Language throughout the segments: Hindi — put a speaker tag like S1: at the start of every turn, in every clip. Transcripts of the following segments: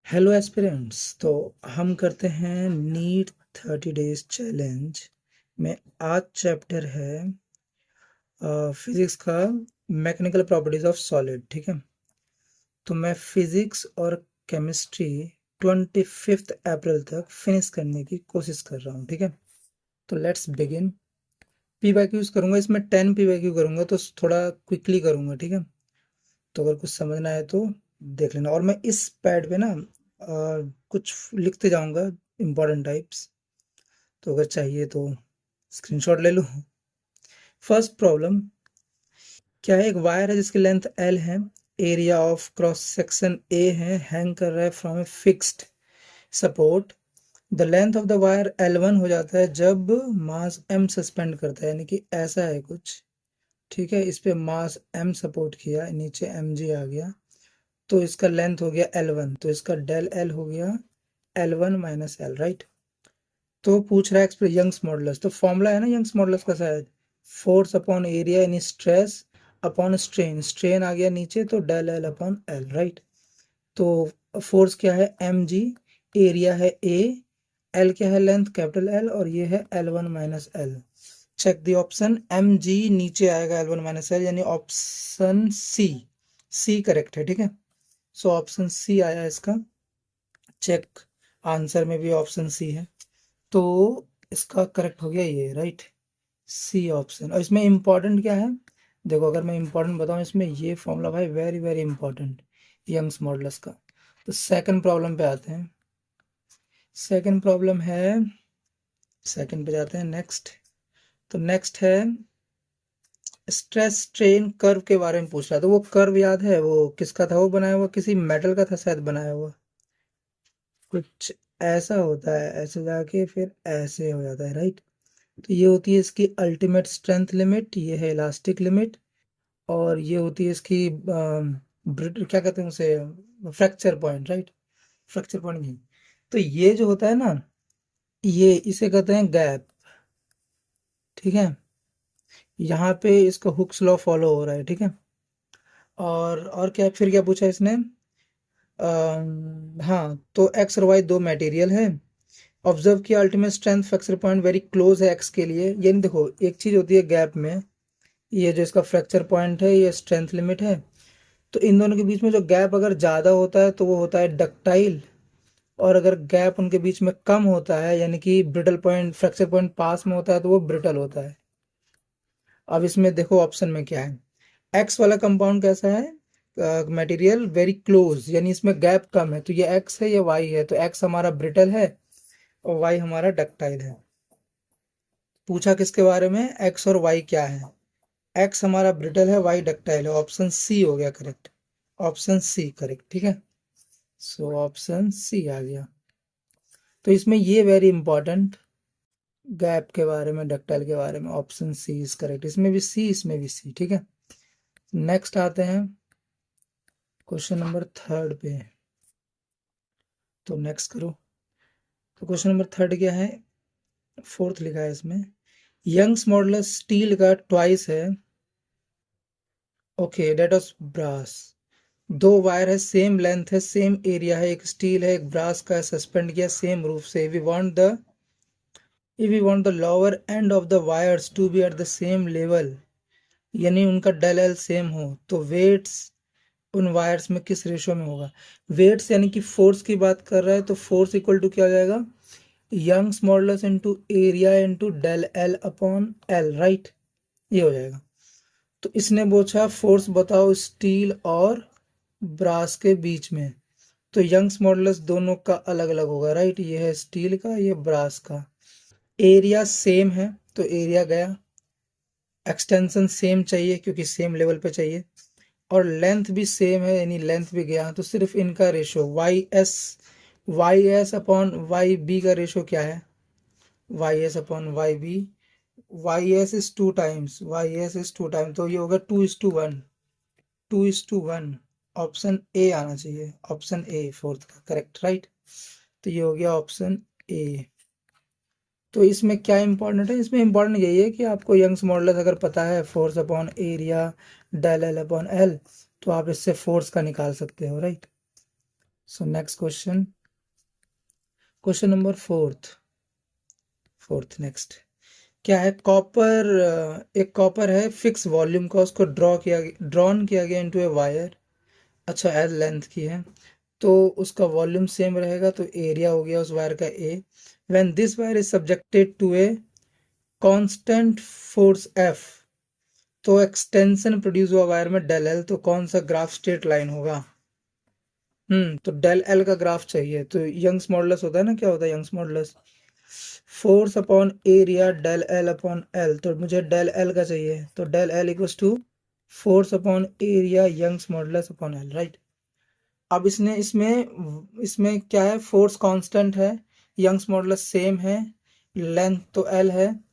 S1: Hello aspirants. तो हम करते हैं नीट 30 डेज चैलेंज में। आज चैप्टर है फिजिक्स का मैकेनिकल प्रॉपर्टीज ऑफ सॉलिड। ठीक है, तो मैं फिजिक्स और केमिस्ट्री 25 अप्रैल तक फिनिश करने की कोशिश कर रहा हूँ। ठीक है, तो let's begin. P Y Qs करूँगा, इसमें 10 पी वाई क्यू करूँगा, तो थोड़ा क्विकली करूँगा। ठीक है, तो अगर कुछ समझना है तो देख लेना। और मैं इस पैड पे ना कुछ लिखते जाऊंगा, इम्पोर्टेंट टाइप्स, तो अगर चाहिए तो स्क्रीनशॉट ले लो। फर्स्ट प्रॉब्लम क्या है, एक वायर है जिसकी लेंथ एल है, area of cross section A है, हैंग कर रहा है from a fixed support. The length of the wire L1 हो जाता है जब मास m सस्पेंड करता है, यानी कि ऐसा है कुछ। ठीक है, इस पे मास m सपोर्ट किया, नीचे mg आ गया, तो इसका लेंथ हो गया L1, तो इसका डेल L हो गया L1 माइनस L, राइट। तो पूछ रहा है यंग्स मॉडुलस, तो फॉर्मूला है ना यंग्स मॉडुलस का शायद, force upon area in stress upon strain, strain आ गया नीचे तो del L upon L, right. तो फोर्स क्या है mg, एरिया है a, L क्या है लेंथ कैपिटल L, और ये है L1 minus L। Check the option, mg नीचे आएगा L1 माइनस L, यानी ऑप्शन सी करेक्ट है। ठीक है, सो ऑप्शन सी आया इसका। चेक, आंसर में भी ऑप्शन सी है, तो इसका करेक्ट हो गया ये, राइट, सी ऑप्शन। और इसमें इंपॉर्टेंट क्या है, देखो अगर मैं इंपॉर्टेंट बताऊं, इसमें ये फॉर्मूला भाई very very important, Young's modulus का। तो सेकंड प्रॉब्लम पे आते हैं। सेकंड प्रॉब्लम है, सेकंड पे जाते हैं, नेक्स्ट। तो नेक्स्ट है स्ट्रेस स्ट्रेन कर्व के बारे में पूछ रहा था। तो वो कर्व याद है वो किसका था, वो बनाया हुआ किसी मेटल का था शायद बनाया हुआ, कुछ ऐसा होता है, ऐसे जाके फिर ऐसे हो जाता है, राइट। तो ये होती है इसकी अल्टीमेट स्ट्रेंथ लिमिट, ये है इलास्टिक लिमिट, और ये होती है इसकी क्या कहते हैं उसे, fracture point, right, fracture point नहीं। तो ये जो होता है ना, ये इसे कहते हैं गैप। ठीक है, यहाँ पे इसका हुक्स लॉ फॉलो हो रहा है। ठीक है, और क्या फिर क्या पूछा इसने, हाँ, तो एक्स और वाई दो मटेरियल है, ऑब्जर्व किया ultimate strength fracture point very close है एक्स के लिए। यानी देखो एक चीज होती है गैप में, ये जो इसका फ्रैक्चर पॉइंट है ये स्ट्रेंथ लिमिट है, तो इन दोनों के बीच में जो गैप अगर ज़्यादा होता है तो वो होता है डक्टाइल, और अगर गैप उनके बीच में कम होता है यानी कि ब्रिटल पॉइंट, फ्रैक्चर पॉइंट पास में होता है, तो वो ब्रिटल होता है। अब इसमें देखो ऑप्शन में क्या है, एक्स वाला कंपाउंड कैसा है, मटेरियल वेरी क्लोज, यानी इसमें गैप कम है, तो ये एक्स है ये वाई है, तो एक्स हमारा ब्रिटल है और वाई हमारा डक्टाइल है। पूछा किसके बारे में, एक्स और वाई क्या है, एक्स हमारा ब्रिटल है, वाई डक्टाइल है, ऑप्शन सी हो गया करेक्ट, ऑप्शन सी करेक्ट। ठीक है, सो ऑप्शन सी आ गया। तो इसमें ये वेरी इंपॉर्टेंट, गैप के बारे में, डक्टाइल के बारे में, ऑप्शन सी इज करेक्ट, इसमें भी सी इसमें भी सी। ठीक है, नेक्स्ट आते हैं क्वेश्चन नंबर थर्ड पे। तो नेक्स्ट करो। तो क्वेश्चन नंबर थर्ड क्या है, फोर्थ लिखा है इसमें, यंग्स मॉडुलस स्टील का ट्वाइस है, ओके डेट ऑफ ब्रास। दो वायर है, सेम लेंथ है, सेम एरिया है, एक स्टील है एक ब्रास का, सस्पेंड किया सेम रूफ से। if we want the lower end of the wires to be at the same level, यानी उनका डेल एल सेम हो, तो वेट्स उन वायर्स में किस रेशो में होगा। वेट्स यानी कि फोर्स की बात कर रहा है, तो फोर्स इक्वल टू क्या हो जाएगा, Young's modulus into area into del L upon L, right, ये हो जाएगा। तो इसने पूछा फोर्स बताओ स्टील और ब्रास के बीच में, तो यंग्स मॉडुलस दोनों का अलग अलग होगा, राइट, ये है स्टील का ये ब्रास का। एरिया सेम है तो एरिया गया, एक्सटेंशन सेम चाहिए क्योंकि सेम लेवल पे चाहिए, और लेंथ भी सेम है यानी लेंथ भी गया, तो सिर्फ इनका ratio Y S upon Y B का रेशो क्या है, Y S upon Y B, Y S is two times, Y S is two times, तो ये होगा 2:1, 2:1। ऑप्शन ए आना चाहिए, ऑप्शन ए फोर्थ का करेक्ट, राइट। तो ये हो गया ऑप्शन ए। तो इसमें क्या इंपॉर्टेंट है, इसमें इंपॉर्टेंट यही है कि आपको यंग्स मॉडुलस अगर पता है, force upon area del L upon L, तो आप इससे फोर्स का निकाल सकते हो, right. So next question, question number fourth next क्या है, कॉपर, एक कॉपर है फिक्स वॉल्यूम का, उसको ड्रॉन किया गया इनटू ए वायर, अच्छा एल लेंथ की है, तो उसका वॉल्यूम सेम रहेगा, तो एरिया हो गया उस वायर का A. When this wire is subjected to a constant force F, तो एक्सटेंशन प्रोड्यूस हुआ वायर में डेल एल, तो कौन सा ग्राफ स्ट्रेट लाइन होगा? तो डेल एल का ग्राफ चाहिए, तो यंग्स मॉडुलस होता है ना, क्या होता है Young's modulus? Force upon area del L upon L, तो मुझे डेल एल का चाहिए, तो del L equals to force upon area Young's modulus upon L, right. अब इसने इसमें इसमें क्या है, फोर्स कांस्टेंट है, यंग्स मॉडुलस सेम है, लेंथ तो एल है,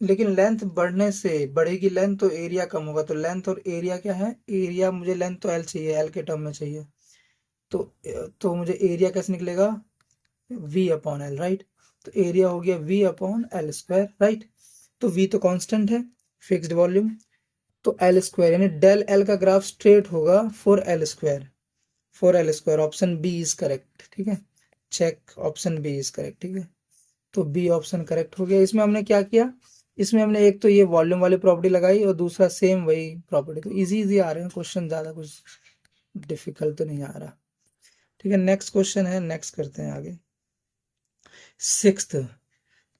S1: लेकिन लेंथ बढ़ने से बढ़ेगी लेंथ तो एरिया कम होगा, तो लेंथ और एरिया क्या है, एरिया मुझे लेंथ तो एल चाहिए, एल के टर्म में चाहिए, तो मुझे एरिया कैसे निकलेगा, v अपॉन एल, राइट। तो एरिया हो गया v upon L square, right. तो v तो कांस्टेंट है, फिक्स्ड वॉल्यूम, तो एल स्क्वायर यानी डेल एल का ग्राफ स्ट्रेट होगा for L square, option B is correct, ठीक है, check option B is correct, ठीक है। तो बी ऑप्शन करेक्ट हो गया। इसमें हमने क्या किया, इसमें हमने एक तो ये वॉल्यूम वाली प्रॉपर्टी लगाई और दूसरा सेम वही प्रॉपर्टी, तो इजी इजी आ रहे हैं क्वेश्चन, ज़्यादा कुछ डिफिकल्ट तो नहीं आ रहा, ठीक है। नेक्स्ट क्वेश्चन है, नेक्स्ट करते हैं आगे, सिक्स्थ।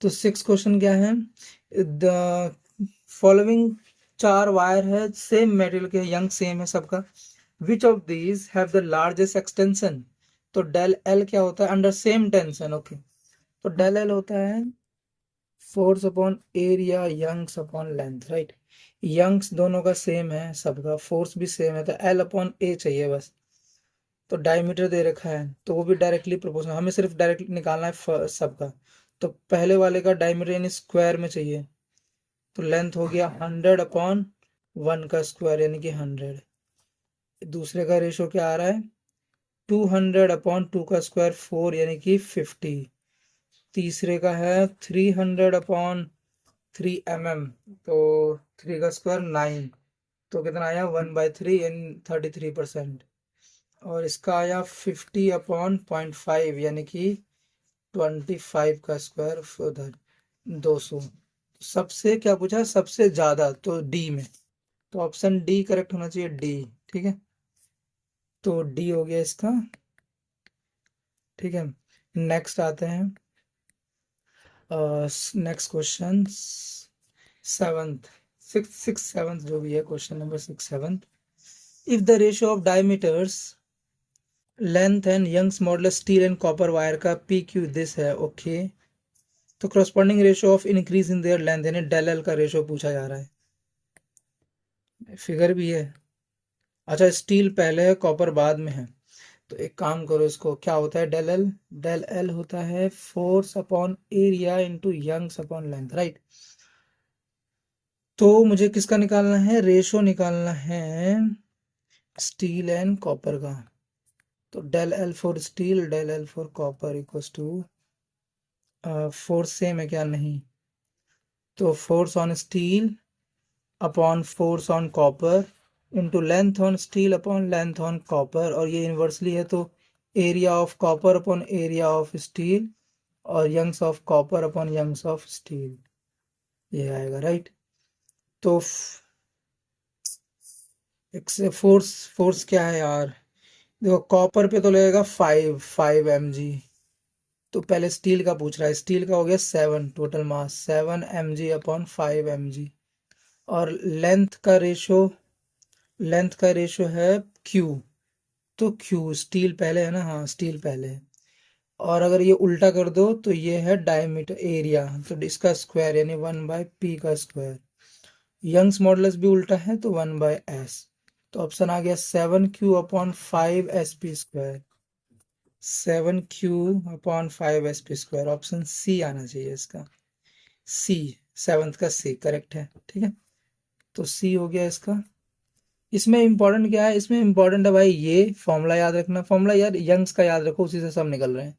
S1: तो सिक्स क्वेश्चन क्या है, द फॉलोइंग चार वायर है सेम मेटेरियल के, यंग सेम है सबका, which of these have the largest extension, तो डेल एल क्या होता है, अंडर सेम टेंशन, ओके, तो डेल एल होता है force upon area Young's upon length, right. Young's दोनों का सेम है सबका, फोर्स भी सेम है, तो एल अपॉन ए चाहिए बस, तो डायमीटर दे रखा है तो वो भी डायरेक्टली प्रोपोर्शनल, हमें सिर्फ डायरेक्टली निकालना है सबका, तो पहले वाले का डायमीटर यानी स्क्वायर में चाहिए, तो लेंथ हो गया 100 अपॉन 1 का स्क्वायर यानी कि 100, दूसरे का रेशो क्या आ रहा है 200 अपॉन 2 का स्क्वायर 4 यानी कि 50, तीसरे का है 300 अपॉन 3 mm, तो 3 का स्क्वायर 9, तो कितना आया 1/3 यानी 33%, और इसका आया 50 अपॉन 0.5 यानी कि 25 का स्क्वायर उधर 200, सबसे क्या पूछा, सबसे ज्यादा, तो डी में, तो ऑप्शन डी करेक्ट होना चाहिए, डी, ठीक है, तो डी हो गया इसका, ठीक है। नेक्स्ट आते हैं, next question seventh, six seventh जो भी है, question number 6 7, if the ratio of diameters length and Young's modulus steel and copper wire का पी क्यू दिस है, ओके, तो corresponding ratio of increase in their length यानी डेल एल का रेशियो पूछा जा रहा है, फिगर भी है, अच्छा स्टील पहले है कॉपर बाद में है, तो एक काम करो, इसको क्या होता है डेल एल, होता है force upon area into Young's upon length, right. तो मुझे किसका निकालना है, रेशो निकालना है स्टील एंड कॉपर का, तो del L for steel del L for copper equals to, force same है क्या, नहीं, तो force on steel upon force on copper into length on steel upon length on copper, और ये इन्वर्सली है तो area of copper upon area of steel, और Young's of copper upon Young's of steel, ये आएगा, राइट। तो फोर्स फोर्स क्या है यार, देखो कॉपर पे तो लगेगा 5 mg, तो पहले स्टील का पूछ रहा है, स्टील का हो गया 7, total mass 7 mg upon 5 mg, और लेंथ का रेशो है Q, तो Q स्टील पहले है ना, हाँ स्टील पहले है, और अगर ये उल्टा कर दो तो ये है डायमीटर एरिया, तो इसका स्क्वायर यानी 1/p का स्क्वायर, यंग्स मॉडुलस भी उल्टा है तो 1/s, तो ऑप्शन आ गया 7Q upon 5 SP square, 7Q upon 5 SP square, option C आना चाहिए इसका, सी, सेवंथ का सी करेक्ट है, ठीक है, तो सी हो गया इसका। इसमें इंपॉर्टेंट क्या है, इसमें इंपॉर्टेंट है भाई ये फॉर्मूला याद रखना, फॉर्मूला यार यंग्स का याद रखो, उसी से सब निकल रहे हैं,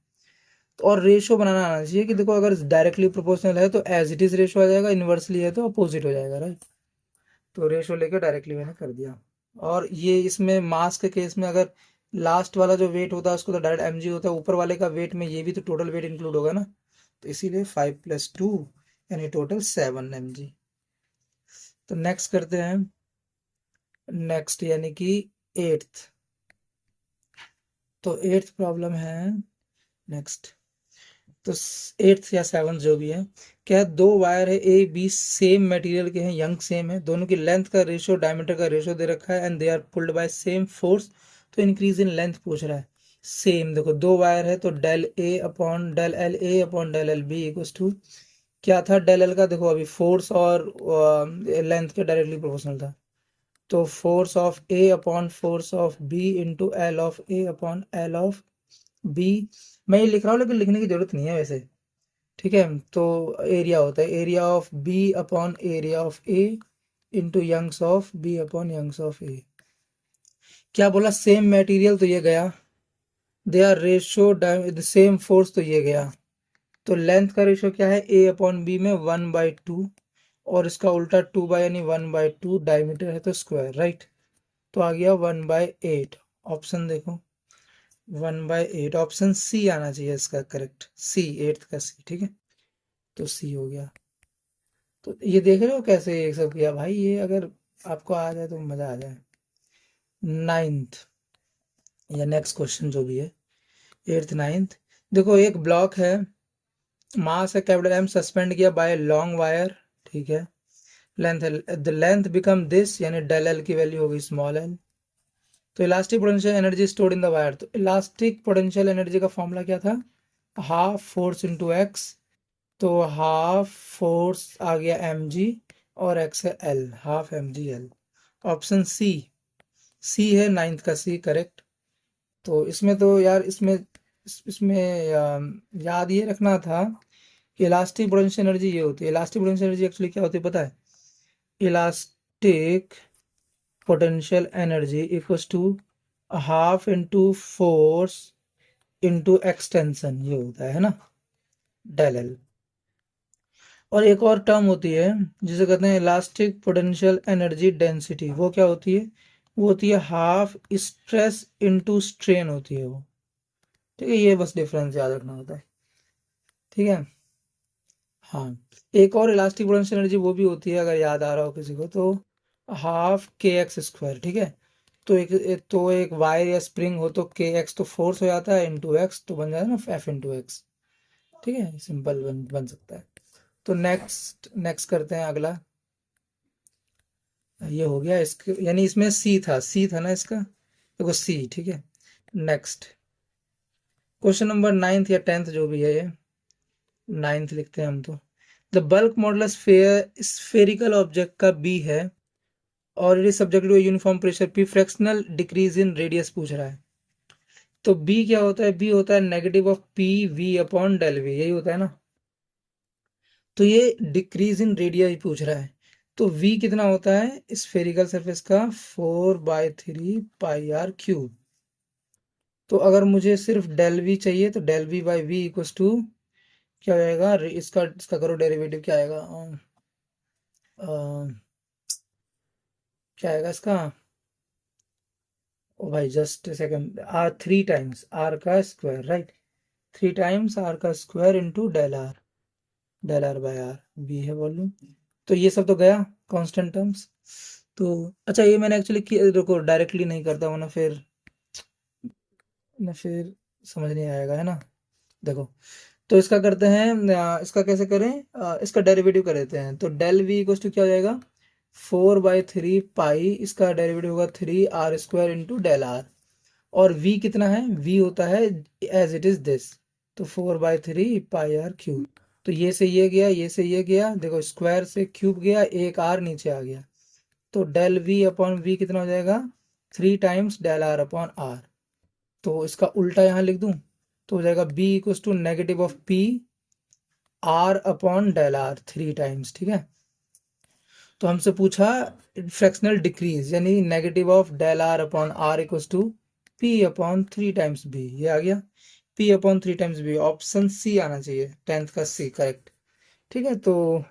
S1: तो और रेशो बनाना आना चाहिए कि देखो अगर डायरेक्टली प्रोपोर्शनल है तो एज इट इज रेशो आ जाएगा, इनवर्सली है तो अपोजिट हो जाएगा, राइट, तो रेशो लेके डायरेक्टली मैंने कर दिया। और ये इसमें मास के केस में अगर लास्ट वाला जो वेट होता है उसको तो डायरेक्ट mg होता है, ऊपर वाले का वेट में ये भी तो टोटल वेट इंक्लूड होगा ना, तो इसीलिए 5 + 2 यानी टोटल 7 mg। तो नेक्स्ट करते हैं, नेक्स्ट यानी कि एट्थ। तो एट्थ प्रॉब्लम है, नेक्स्ट, तो एट्थ या सेवन्थ जो भी है, क्या दो वायर है ए बी सेम मटेरियल के हैं, यंग सेम है, दोनों की लेंथ का रेशियो डायमीटर का रेशियो दे रखा है and they are pulled by same force. तो इंक्रीज इन लेंथ पूछ रहा है। सेम देखो दो वायर है तो del A upon del L A upon del L B equal to क्या था, डेल एल का देखो अभी फोर्स और लेंथ के डायरेक्टली प्रोपोर्शनल था, तो force of A upon force of B into L of A upon L of B. मैं ये लिख रहा हूँ लेकिन लिखने की जरूरत नहीं है वैसे, ठीक है। तो एरिया होता है area of B upon area of A into Young's of B upon Young's of A. क्या बोला, सेम मटेरियल तो ये गया, they are ratio same force तो ये गया, तो लेंथ का रेशियो क्या है ए अपॉन बी में 1/2 और इसका उल्टा 2 यानी 1/2 डायमीटर है तो स्क्वायर, राइट। तो आ गया 1/8। ऑप्शन देखो 1/8, ऑप्शन सी आना चाहिए इसका करेक्ट, सी, एट्थ का सी, ठीक है। तो सी हो गया। तो ये देख रहे हो कैसे ये सब किया भाई, ये अगर आपको आ जाए तो मजा आ जाए। नाइन्थ या नेक्स्ट क्वेश्चन जो भी है, एट्थ नाइन्थ। देखो एक ब्लॉक है, मास है कैपिटल एम, सस्पेंड किया बाय लॉन्ग वायर, ठीक है। लेंथ है, द लेंथ बिकम दिस यानी डेल एल की वैल्यू होगी स्मॉल एल। तो elastic potential energy stored in the wire, तो इलास्टिक पोटेंशियल एनर्जी का फॉर्मूला क्या था, हाफ फोर्स इंटू एक्स, तो हाफ फोर्स आ गया एम जी और एक्स है L, half M G L. Option C, C है नाइन्थ का सी करेक्ट। तो इसमें तो यार इसमें याद ये रखना था कि इलास्टिक पोटेंशियल एनर्जी ये होती है, इलास्टिक पोटेंशियल एनर्जी एक्चुअली क्या होती है पता है, elastic potential energy equals to half into force into extension, ये होता है ना, डेल एल। और एक और टर्म होती है जिसे कहते हैं इलास्टिक पोटेंशियल एनर्जी डेंसिटी, वो क्या होती है, वो होती है हाफ स्ट्रेस इंटू स्ट्रेन होती है वो, ठीक है। ये बस डिफरेंस याद रखना होता है, ठीक है। हाँ, एक और इलास्टिक पोटेंशियल एनर्जी वो भी होती है, अगर याद आ रहा हो किसी को तो, हाफ के एक्स स्क्वायर, ठीक है। तो एक वायर या स्प्रिंग हो तो के एक्स तो फोर्स हो जाता है इंटू एक्स तो बन जाता है ना एफ इंटू एक्स, ठीक है, सिंपल बन सकता है। तो नेक्स्ट नेक्स्ट करते हैं अगला, ये हो गया इसके, यानी इसमें सी था ना इसका, देखो सी, ठीक है। नेक्स्ट क्वेश्चन नंबर नाइन्थ या टेंथ जो भी है, ये नाइन्थ लिखते हैं हम तो। The bulk modulus spherical object का बी है और it is subject to uniform pressure P, fractional decrease in radius पूछ रहा है। तो बी क्या होता है, बी होता है negative of P V upon del V, यही होता है ना। तो ये डिक्रीज इन रेडियस पूछ रहा है, तो v कितना होता है स्फेरिकल सरफेस का, 4/3 πr³। तो अगर मुझे सिर्फ डेल वी चाहिए तो del V by V equals to क्या हो जाएगा, इसका इसका करो डेरिवेटिव, क्या आएगा, क्या आएगा इसका, ओ भाई just second, R 3 times R का स्क्वायर, राइट, 3 टाइम्स आर का square into del R by R, B है वॉल्यूम। तो ये सब तो गया कांस्टेंट टर्म्स। तो अच्छा ये मैंने एक्चुअली देखो डायरेक्टली नहीं करता हूँ ना फिर समझ नहीं आएगा, है ना। देखो तो इसका करते हैं, इसका कैसे करें, इसका डेरिवेटिव कर देते हैं, तो डेल वी इक्वल टू क्या हो जाएगा, 4/3 पाई, इसका डेरिवेटिव होगा 3r² इंटू डेल आर। और v कितना है, v होता है एज इट इज दिस, तो 4/3 πr³। तो ये से ये गया, ये से ये गया, देखो स्क्वायर से क्यूब गया, एक r नीचे आ गया, तो डेल v अपॉन v कितना हो जाएगा, 3 times del r upon r। तो इसका उल्टा यहाँ लिख दूं तो हो जाएगा b equals to negative of p r upon del r 3 times, ठीक है। तो हमसे पूछा फ्रैक्शनल डिक्रीज यानी negative of del r upon r equals to p upon 3 times b, ये आ गया p upon 3 times b, option C आना चाहिए, टेंथ का सी करेक्ट, ठीक है। तो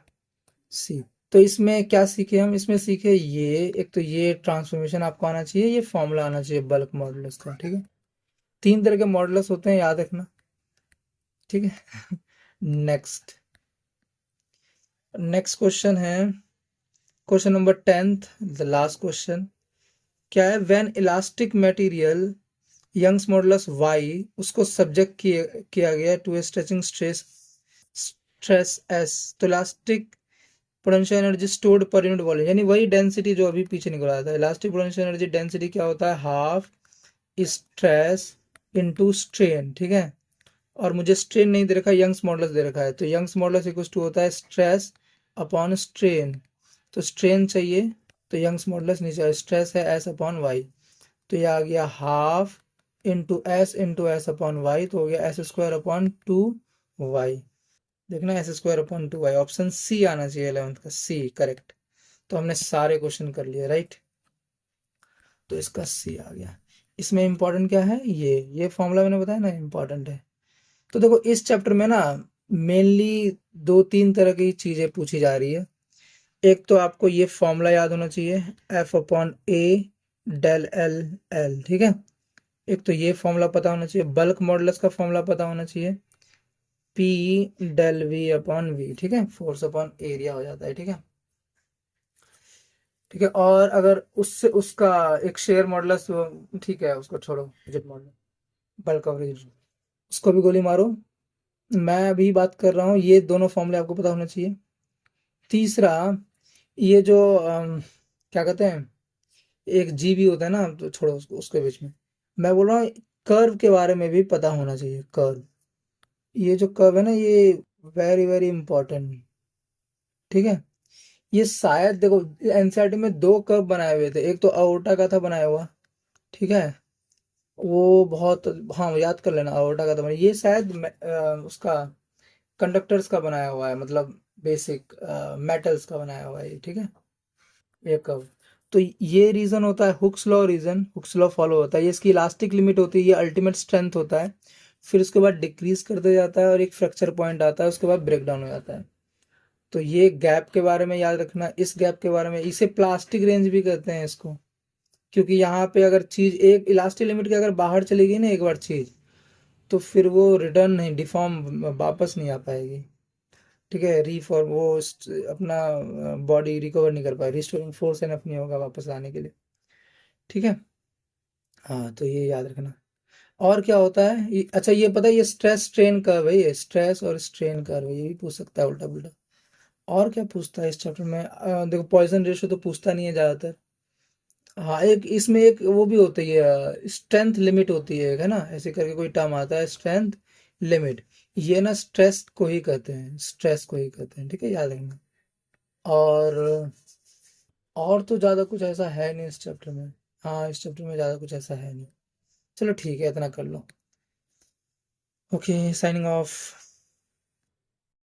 S1: सी, तो इसमें क्या सीखे हम, इसमें सीखे ये, एक तो ये ट्रांसफॉर्मेशन आपको आना चाहिए, ये फॉर्मूला आना चाहिए बल्क मॉडुलस का, ठीक है। 3 तरह के मॉडुलस होते हैं, याद रखना, ठीक है। नेक्स्ट नेक्स्ट क्वेश्चन है question number 10th, the last question. क्या है, when elastic material Young's modulus y उसको सब्जेक्ट किया गया to a stretching stress s, तो elastic potential energy stored per unit volume, यानी वही डेंसिटी जो अभी पीछे निकल रहा था। इलास्टिक पोटेंशियल एनर्जी डेंसिटी क्या होता है, हाफ स्ट्रेस इनटू स्ट्रेन, ठीक है। और मुझे स्ट्रेन नहीं दे रखा है, यंग्स मॉडुलस दे रखा है, तो यंग्स मॉडुलस इक्वल टू होता है स्ट्रेस अपॉन स्ट्रेन, तो स्ट्रेन चाहिए तो यंग्स मॉडुलस नीचे है, स्ट्रेस है एस अपॉन वाई, तो ये आ गया half into S upon Y, तो हो गया एस स्क्वायर अपॉन 2 वाई। देखना S square upon 2 Y, option C आना चाहिए 11th का, सी करेक्ट। तो हमने सारे क्वेश्चन कर लिए, राइट, तो इसका सी आ गया। इसमें इंपॉर्टेंट क्या है, ये फॉर्मूला मैंने बताया ना इंपॉर्टेंट है। तो देखो इस चैप्टर में ना मेनली 2-3 तरह की चीजें पूछी जा रही है। एक तो आपको ये फॉर्मूला याद होना चाहिए, एफ अपॉन ए डेल एल एल, ठीक है। एक तो ये फॉर्मूला पता होना चाहिए, बल्क मॉडुलस का फॉर्मूला पता होना चाहिए, P del V upon V, ठीक है, फोर्स अपॉन एरिया हो जाता है, ठीक है। ठीक है, और अगर उससे उसका एक शेयर मॉडुलस, ठीक है उसको छोड़ो, rigid modulus, bulk of rigid, उसको भी गोली मारो। मैं अभी बात कर रहा हूँ, ये दोनों फॉर्मूले आपको पता होना चाहिए। तीसरा, ये जो क्या कहते हैं, एक जी भी होता है ना, तो छोड़ो उसके बीच में, मैं बोल रहा हूँ कर्व के बारे में भी पता होना चाहिए, कर्व, ये जो कर्व है ना, ये वेरी वेरी इंपॉर्टेंट, ठीक है। ये शायद देखो एनसीईआरटी में 2 कर्व बनाए हुए थे, एक तो अओर्टा का था बनाया हुआ, ठीक है, वो बहुत, हाँ याद कर लेना, अओर्टा का था ये शायद उसका कंडक्टर्स का बनाया हुआ है, मतलब बेसिक मेटल्स का बनाया हुआ है ये, ठीक है, ये कर्व। तो ये रीजन होता है Hooke's law, reason Hooke's law follow होता है, ये इसकी इलास्टिक लिमिट होती है, ये अल्टीमेट स्ट्रेंथ होता है, फिर उसके बाद डिक्रीज करते जाता है और एक फ्रैक्चर पॉइंट आता है, उसके बाद ब्रेक डाउन हो जाता है। तो ये गैप के बारे में याद रखना, इस गैप के बारे में, इसे प्लास्टिक रेंज भी कहते हैं इसको, क्योंकि यहाँ पे अगर चीज एक इलास्टिक लिमिट के अगर बाहर चली गई ना एक बार चीज, तो फिर वो रिटर्न नहीं, डिफॉर्म वापस नहीं आ पाएगी, ठीक है, रीफॉर्म वो अपना बॉडी रिकवर नहीं कर पाए, रिस्टोरिंग फोर्स एनफ नहीं होगा वापस आने के लिए, ठीक है। हाँ तो ये याद रखना। और क्या होता है अच्छा ये पता है, ये स्ट्रेस स्ट्रेन कर्व है, ये स्ट्रेस और स्ट्रेन कर्व है, ये भी पूछ सकता है उल्टा पुल्टा। और क्या पूछता है इस चैप्टर में, देखो पॉइजन रेशियो तो पूछता नहीं है ज्यादातर। हाँ एक इसमें एक वो भी होती है, स्ट्रेंथ लिमिट होती है ना, ऐसे करके कोई टर्म आता है स्ट्रेंथ लिमिट, ये ना स्ट्रेस को ही कहते हैं, स्ट्रेस को ही कहते हैं, ठीक है, याद रखना। और और तो ज्यादा कुछ ऐसा है नहीं इस चैप्टर में, हाँ इस चैप्टर में ज्यादा कुछ ऐसा है नहीं। चलो ठीक है, इतना कर लो, ओके, साइनिंग ऑफ।